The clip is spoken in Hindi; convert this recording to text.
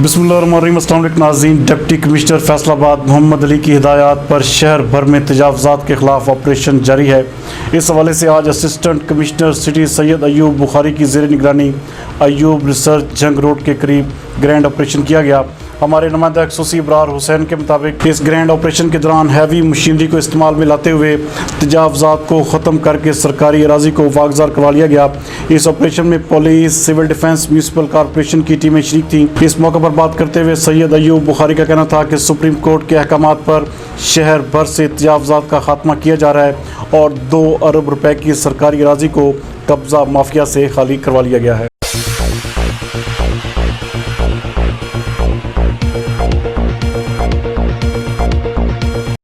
बिस्मिल्लाहिर्रहमानिर्रहीम। अस्सलाम वालेकुम नाज़रीन। डिप्टी कमिश्नर फैसलाबाद मोहम्मद अली की हिदायत पर शहर भर में तजावज़ात के ख़िलाफ़ ऑपरेशन जारी है। इस हवाले से आज assistant commissioner city Syed Ayub Bukhari की ज़ेर निगरानी अयूब रिसर्च जंग रोड के करीब ग्रैंड ऑपरेशन किया गया। हमारे नुमाइंदा खसूसी इब्रार हुसैन के मुताबिक इस ग्रैंड ऑपरेशन के दौरान हैवी मशीनरी को इस्तेमाल में लाते हुए तजावज़ात को ख़त्म करके सरकारी अराजी को वागज़ार करवा लिया गया। इस ऑपरेशन में police, civil defence, municipal corporation की टीमें शरीक थीं। इस मौके पर बात करते हुए सैयद अयूब बुखारी का कहना था कि सुप्रीम कोर्ट के अहकामात पर शहर भर से तजावज़ात का खात्मा किया जा रहा है और 2 अरब रुपए की सरकारी अराजी को कब्ज़ा माफिया से खाली करवा लिया गया है।